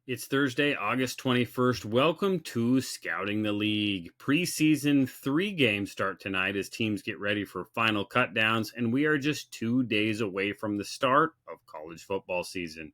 It's Thursday, August 21st. Welcome to Scouting the League. Preseason 3 games start tonight as teams get ready for final cutdowns, and we are just 2 days away from the start of college football season.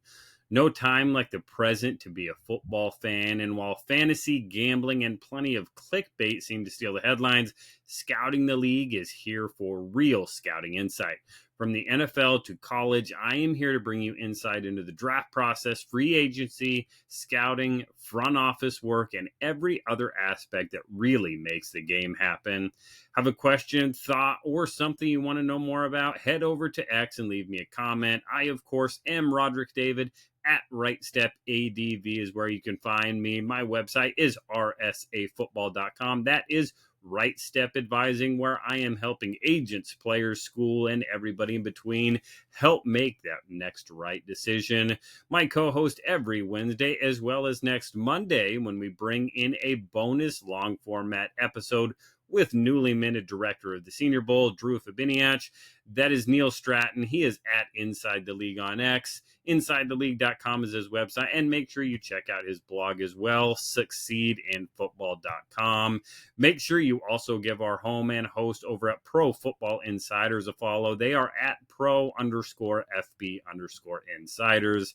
No time like the present to be a football fan, and while fantasy, gambling, and plenty of clickbait seem to steal the headlines, Scouting the League is here for real scouting insight. From the NFL to college, I am here to bring you insight into the draft process, free agency, scouting, front office work, and every other aspect that really makes the game happen. Have a question, thought, or something you want to know more about? Head over to X and leave me a comment. I, of course, am Rodrik David. At RightStepADV is where you can find me. My website is rsafootball.com. That is Right Step Advising, where I am helping agents, players, school, and everybody in between help make that next right decision. My co-host every Wednesday, as well as next Monday, when we bring in a bonus long format episode with newly minted director of the Senior Bowl, Drew Fabiniak. That is Neil Stratton. He is at Inside the League on X. InsideTheLeague.com is his website, and make sure you check out his blog as well, succeedinfootball.com. Make sure you also give our home and host over at Pro Football Insiders a follow. They are at pro_FB_insiders.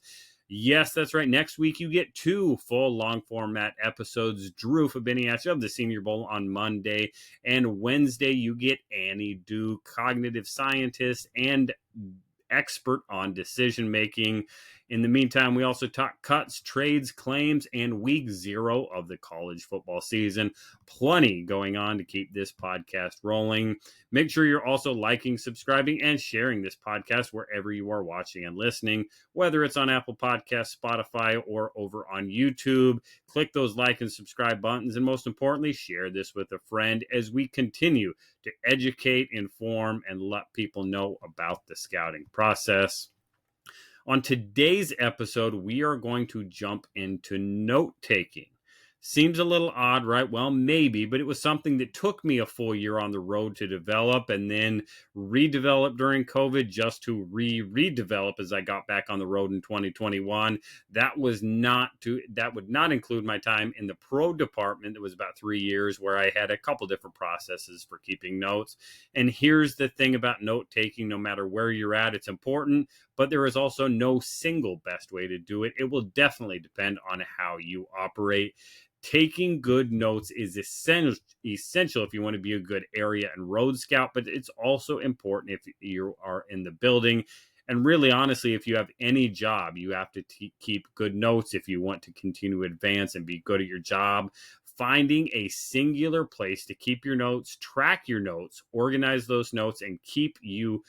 Yes, that's right. Next week, you get 2 full long format episodes. Drew Fabiniak of the Senior Bowl on Monday. And Wednesday, you get Annie Duke, cognitive scientist and expert on decision making. In the meantime, we also talk cuts, trades, claims, and week 0 of the college football season. Plenty going on to keep this podcast rolling. Make sure you're also liking, subscribing, and sharing this podcast wherever you are watching and listening, whether it's on Apple Podcasts, Spotify, or over on YouTube. Click those like and subscribe buttons, and most importantly, share this with a friend as we continue to educate, inform, and let people know about the scouting process. On today's episode, we are going to jump into note-taking. Seems a little odd, right? Well, maybe, but it was something that took me a full year on the road to develop and then redevelop during COVID just to redevelop as I got back on the road in 2021. That would not include my time in the pro department. That was about 3 years where I had a couple different processes for keeping notes. And here's the thing about note taking, no matter where you're at, it's important, but there is also no single best way to do it. It will definitely depend on how you operate. Taking good notes is essential if you want to be a good area and road scout, but it's also important if you are in the building. And really, honestly, if you have any job, you have to keep good notes if you want to continue to advance and be good at your job. Finding a singular place to keep your notes, track your notes, organize those notes, and keep you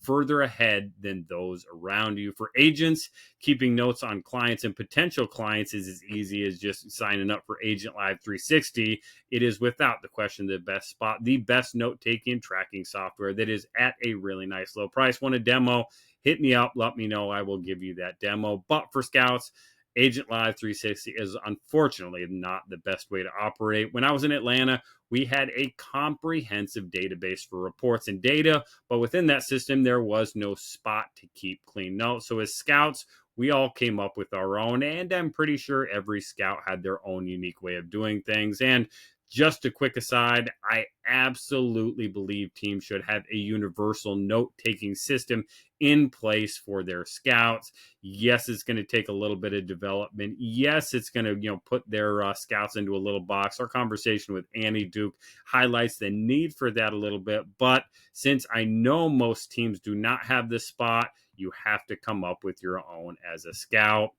further ahead than those around you. For agents, keeping notes on clients and potential clients is as easy as just signing up for Agent Live 360. It is without the question the best spot, the best note-taking tracking software that is at a really nice low price. Want a demo? Hit me up. Let me know. I will give you that demo. But for scouts, Agent Live 360 is unfortunately not the best way to operate. When I was in Atlanta, we had a comprehensive database for reports and data, but within that system, there was no spot to keep clean notes. So as scouts, we all came up with our own, and I'm pretty sure every scout had their own unique way of doing things. And just a quick aside, I absolutely believe teams should have a universal note-taking system in place for their scouts. Yes, it's going to take a little bit of development. Yes, it's going to, put their scouts into a little box. Our conversation with Annie Duke highlights the need for that a little bit. But since I know most teams do not have this spot, you have to come up with your own as a scout.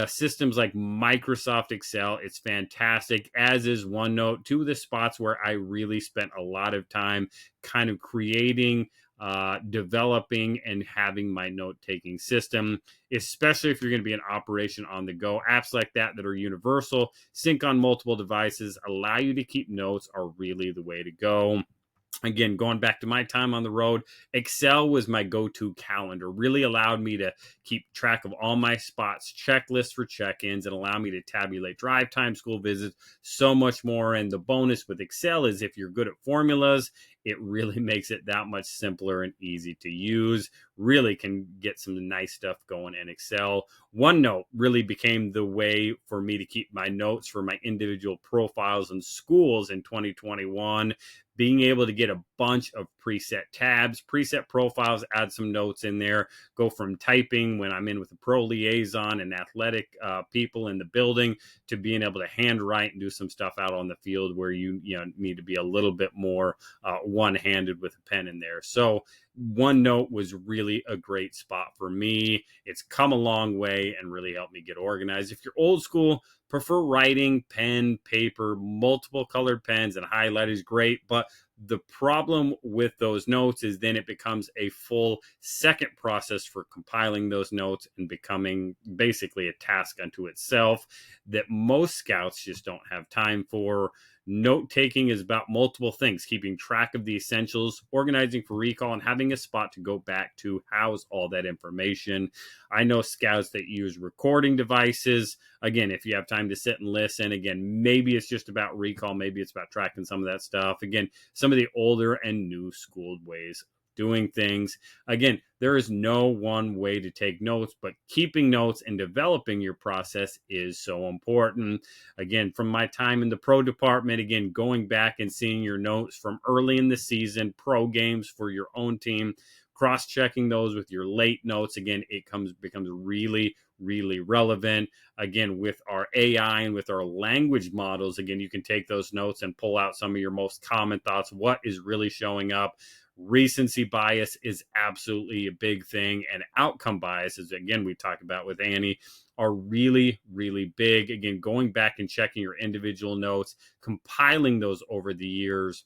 Systems like Microsoft Excel, it's fantastic, as is OneNote. 2 of the spots where I really spent a lot of time kind of creating, developing, and having my note-taking system, especially if you're going to be an operation on the go. Apps like that are universal, sync on multiple devices, allow you to keep notes are really the way to go. Again, going back to my time on the road, Excel was my go-to calendar. Really allowed me to keep track of all my spots, checklists for check-ins, and allow me to tabulate drive time, school visits, so much more. And the bonus with Excel is if you're good at formulas, it really makes it that much simpler and easy to use. Really can get some nice stuff going in Excel. OneNote really became the way for me to keep my notes for my individual profiles and schools in 2021. Being able to get a bunch of preset tabs, preset profiles, add some notes in there, go from typing when I'm in with the pro liaison and athletic people in the building to being able to handwrite and do some stuff out on the field where you need to be a little bit more one-handed with a pen in there. So OneNote was really a great spot for me. It's come a long way and really helped me get organized. If you're old school, prefer writing, pen, paper, multiple colored pens and highlighters, great. But the problem with those notes is then it becomes a full second process for compiling those notes and becoming basically a task unto itself that most scouts just don't have time for. Note taking is about multiple things: keeping track of the essentials, organizing for recall, and having a spot to go back to house all that information. I know scouts that use recording devices. Again, if you have time to sit and listen, again, maybe it's just about recall, maybe it's about tracking some of that stuff. Again, some of the older and new schooled ways doing things. Again, there is no one way to take notes, but keeping notes and developing your process is so important. Again, from my time in the pro department, again, going back and seeing your notes from early in the season, pro games for your own team, cross-checking those with your late notes. Again, it becomes really, really relevant. Again, with our AI and with our language models, again, you can take those notes and pull out some of your most common thoughts, what is really showing up. Recency bias is absolutely a big thing, and outcome bias, as again we talked about with Annie, are really, really big. Again, going back and checking your individual notes, compiling those over the years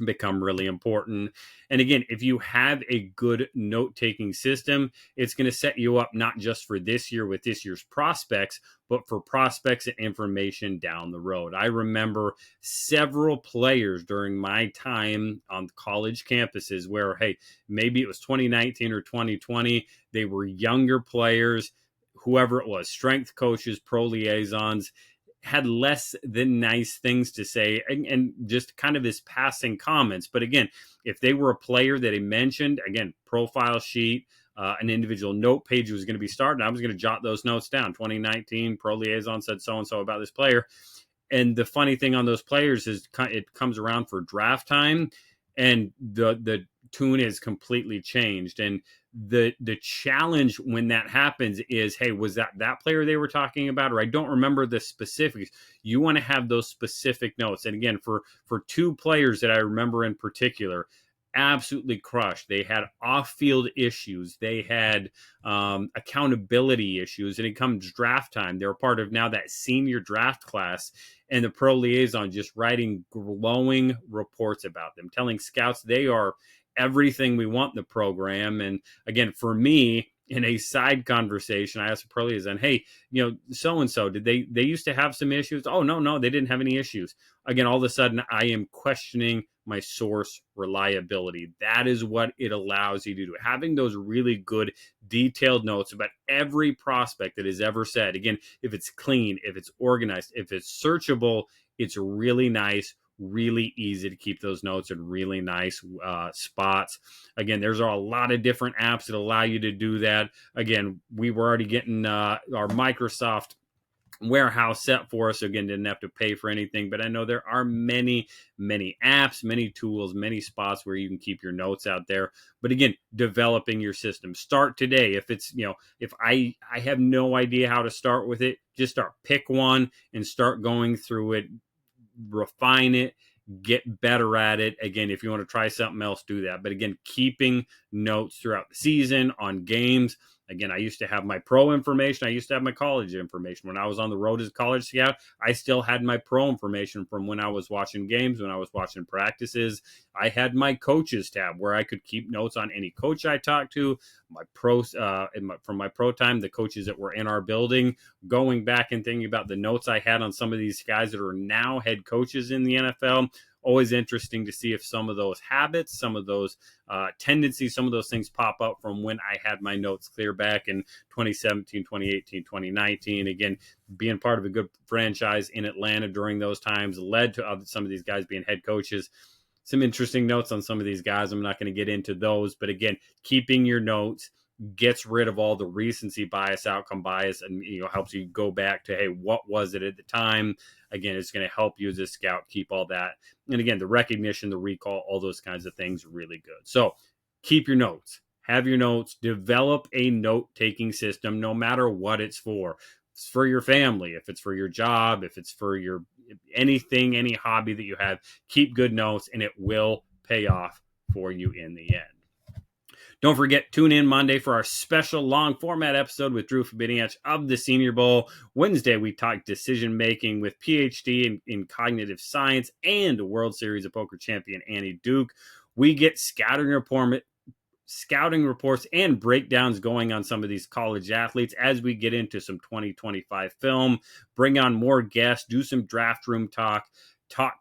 become really important. And again, if you have a good note-taking system, it's going to set you up not just for this year with this year's prospects, but for prospects and information down the road. I remember several players during my time on college campuses where, hey, maybe it was 2019 or 2020, they were younger players, whoever it was, strength coaches, pro liaisons, had less than nice things to say and just kind of his passing comments. But again, if they were a player that he mentioned, again, profile sheet, an individual note page was going to be started, I was going to jot those notes down. 2019 pro liaison said so-and-so about this player. And the funny thing on those players is it comes around for draft time and the tune is completely changed. And the challenge when that happens is, hey, was that player they were talking about? Or I don't remember the specifics. You want to have those specific notes. And again, for two players that I remember in particular, absolutely crushed. They had off-field issues. They had accountability issues. And it comes draft time. They're part of now that senior draft class. And the pro liaison just writing glowing reports about them, telling scouts they are everything we want in the program. And again, for me, in a side conversation, I asked the pro liaison, hey, so-and-so, did they used to have some issues? Oh, no, they didn't have any issues. Again, all of a sudden, I am questioning my source reliability. That is what it allows you to do. Having those really good detailed notes about every prospect that is ever said. Again, if it's clean, if it's organized, if it's searchable, it's really nice, really easy to keep those notes in really nice spots. Again, there's a lot of different apps that allow you to do that. Again, we were already getting our Microsoft warehouse set for us. So again, didn't have to pay for anything, but I know there are many apps, many tools, many spots where you can keep your notes out there. But again, developing your system, start today. If it's, if I have no idea how to start with it, just start, pick one and start going through it, refine it, get better at it. Again, if you want to try something else, do that. But again, keeping notes throughout the season on games. Again, I used to have my pro information. I used to have my college information. When I was on the road as a college scout, I still had my pro information from when I was watching games, when I was watching practices. I had my coaches tab where I could keep notes on any coach I talked to, my pros, from my pro time, the coaches that were in our building, going back and thinking about the notes I had on some of these guys that are now head coaches in the NFL. always interesting to see if some of those habits, some of those tendencies, some of those things pop up from when I had my notes clear back in 2017, 2018, 2019. Again, being part of a good franchise in Atlanta during those times led to some of these guys being head coaches. Some interesting notes on some of these guys. I'm not going to get into those, but again, keeping your notes gets rid of all the recency bias, outcome bias, and helps you go back to, hey, what was it at the time? Again, it's going to help you as a scout keep all that. And again, the recognition, the recall, all those kinds of things are really good. So keep your notes, have your notes, develop a note-taking system, no matter what it's for. If it's for your family, if it's for your job, if it's for your anything, any hobby that you have, keep good notes and it will pay off for you in the end. Don't forget, tune in Monday for our special long format episode with Drew Fabiniak of the Senior Bowl. Wednesday, we talk decision making with PhD in cognitive science and World Series of Poker champion Annie Duke. We get scouting reports and breakdowns going on some of these college athletes as we get into some 2025 film, bring on more guests, do some draft room talk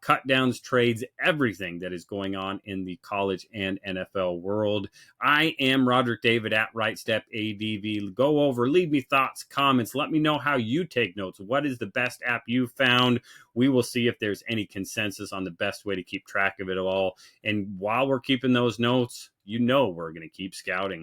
cut downs, trades, everything that is going on in the college and NFL world. I am Rodrik David at Right Step ADV. Go over, leave me thoughts, comments. Let me know how you take notes. What is the best app you found? We will see if there's any consensus on the best way to keep track of it all. And while we're keeping those notes, we're going to keep scouting.